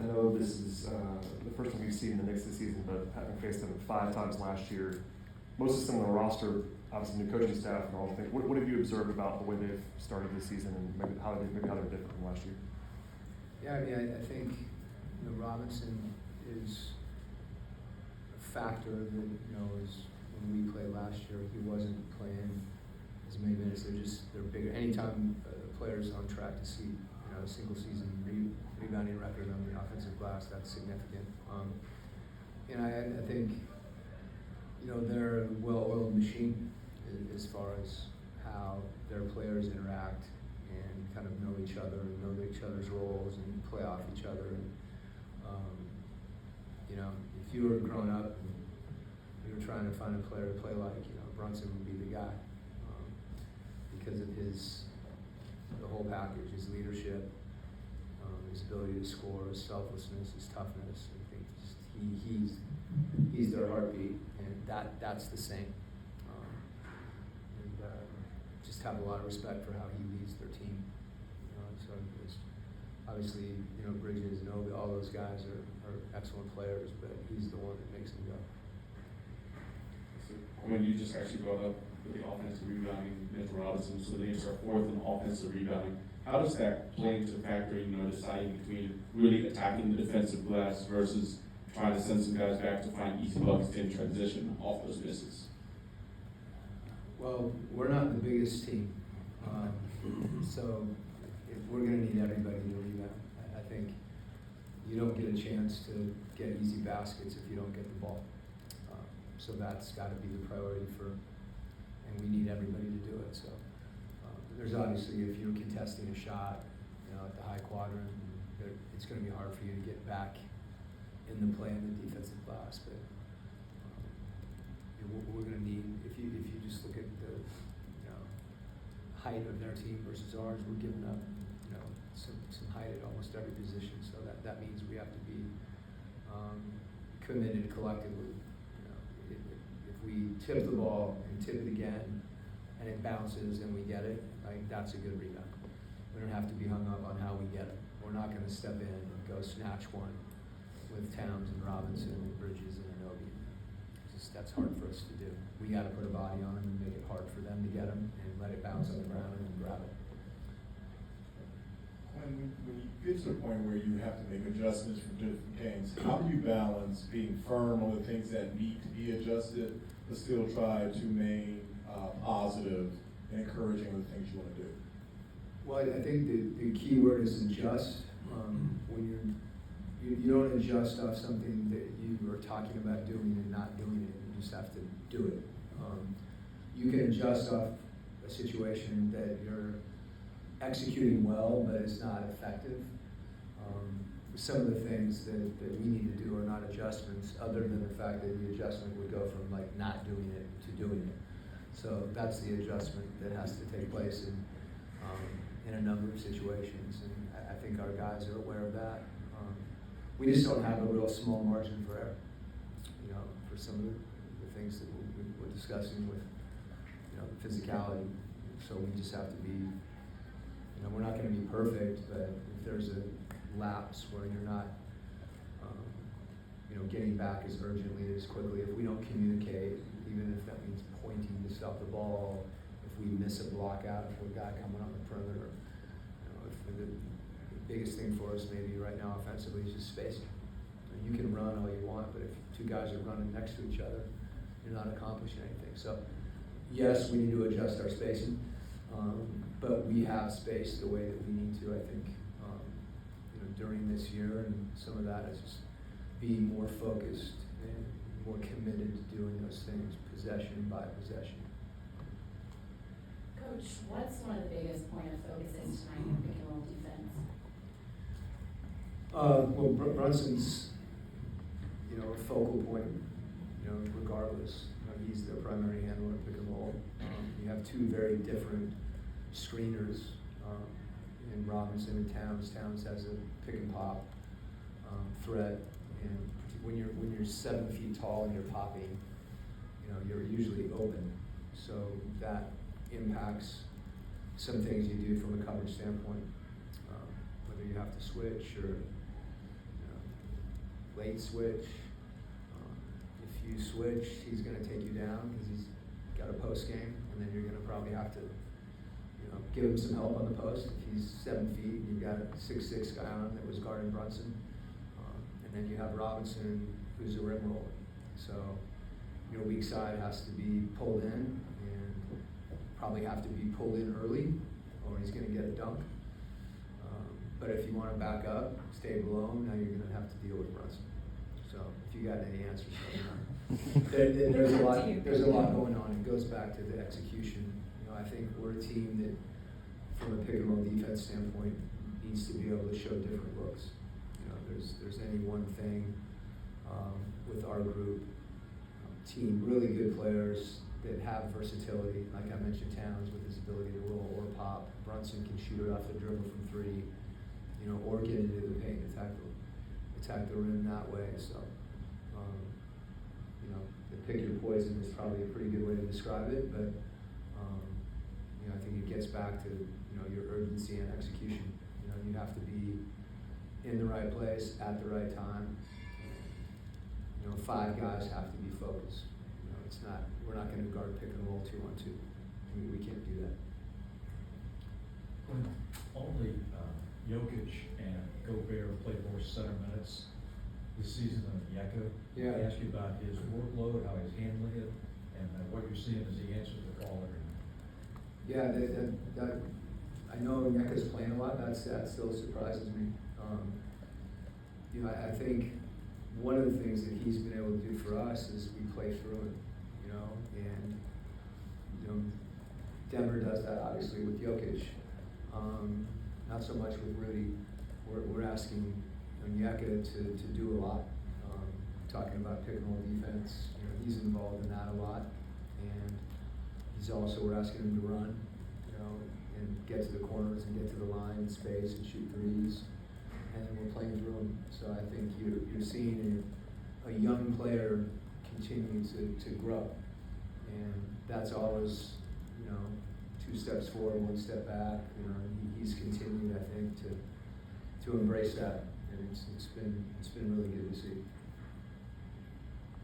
know this is the first time we've seen the Knicks this season, but having faced them 5 times last year, mostly similar roster, obviously new coaching staff and all the things. What have you observed about the way they've started this season and maybe how they're different from last year? Yeah, I mean, I think Robinson is a factor that is when we played last year, he wasn't playing as many minutes. They're bigger. Anytime a player's on track to see a single season rebounding record on the offensive glass, that's significant. I think they're a well-oiled machine as far as how their players interact and kind of know each other and know each other's roles and play off each other. And if you were growing up and you were trying to find a player to play like, Brunson would be the guy because of the whole package, his leadership, his ability to score, his selflessness, his toughness. I think he's their heartbeat, and that's the same. Just have a lot of respect for how he leads their team. So obviously, Bridges and Obi, all those guys are excellent players, but he's the one that makes them go. So when you just actually brought up the offensive rebounding, Mitchell Robinson, so the Knicks are 4th in offensive rebounding. How does that play into factoring, deciding between really attacking the defensive glass versus trying to send some guys back to find easy buckets in transition off those misses? Well, we're not the biggest team, so we're going to need everybody to rebound. I think you don't get a chance to get easy baskets if you don't get the ball. So that's got to be the priority and we need everybody to do it. So there's obviously, if you're contesting a shot, at the high quadrant, it's going to be hard for you to get back in the play in the defensive glass. But we're going to need, if you just look at the height of their team versus ours, we're giving up some height at almost every position. So that means we have to be committed collectively. If we tip the ball and tip it again, and it bounces and we get it, that's a good rebound. We don't have to be hung up on how we get it. We're not going to step in and go snatch one with Towns and Robinson and Bridges and Anobi. That's hard for us to do. We got to put a body on them and make it hard for them to get them and let it bounce on the ground and then grab it. When you get to the point where you have to make adjustments from different games, how do you balance being firm on the things that need to be adjusted, but still try to remain positive and encouraging of the things you want to do? Well, I think the key word is adjust. When you don't adjust off something that you were talking about doing and not doing it. You just have to do it. You can adjust off a situation that you're executing well, but it's not effective. Some of the things that we need to do are not adjustments, other than the fact that the adjustment would go from not doing it to doing it. So that's the adjustment that has to take place in a number of situations, and I think our guys are aware of that. We just don't have a real small margin for error, for some of the things that we're discussing with, the physicality. So we just have to be, we're not going to be perfect, but if there's a lapse where you're not, getting back as urgently, as quickly, if we don't communicate, even if that means pointing to stop the ball, if we miss a block out for a guy coming on the perimeter, if the biggest thing for us maybe right now offensively is just spacing. You can run all you want, but if 2 guys are running next to each other, you're not accomplishing anything. So yes, we need to adjust our spacing, but we have spaced the way that we need to, I think, during this year, and some of that is just being more focused and more committed to doing those things possession by possession. Coach, what's one of the biggest point of focuses tonight in pick and roll defense? Well, Brunson's, a focal point, regardless. He's their primary handler at pick and roll. You have 2 very different screeners in Robinson and Towns. Towns has a pick and pop threat, and when you're 7 feet tall and you're popping, you're usually open. So that impacts some things you do from a coverage standpoint, whether you have to switch or late switch. If you switch, he's gonna take you down because he's got a post game, and then you're gonna probably have to, give him some help on the post. If he's 7 feet and you've got a 6'6" guy on him that was guarding Brunson. And then you have Robinson, who's a rim roller. So your weak side has to be pulled in, and probably have to be pulled in early, or he's gonna get a dunk. But if you wanna back up, stay below him, now you're gonna have to deal with Brunson. So if you got any answers, let me know. There's a lot going on. It goes back to the execution. I think we're a team that, from a pick and roll defense standpoint, needs to be able to show different looks. There's any one thing with our group, team, really good players that have versatility. Like I mentioned, Towns with his ability to roll or pop. Brunson can shoot it off the dribble from three, or get into the paint, attack the rim that way. So, the pick your poison is probably a pretty good way to describe it, but I think it gets back to your urgency and execution. You have to be in the right place at the right time. 5 guys have to be focused. We're not going to guard pick and roll 2-on-2. We can't do that. Only Jokic and Gobert played more center minutes this season than Yeka. Yeah. I asked you about his workload, how he's handling it, and what you're seeing as he answers the call every night. Yeah, I know Yeka's playing a lot. That still surprises me. I think one of the things that he's been able to do for us is we play through it, and Denver does that obviously with Jokic. Not so much with Rudy. We're asking Yeka to do a lot. Talking about pick and roll defense, he's involved in that a lot, and we're asking him to run, and get to the corners and get to the line in space and shoot threes, and then we're playing through him. So I think you're seeing a young player continue to grow, and that's always 2 steps forward, 1 step back. He's continued, I think, to embrace that, and it's been really good to see.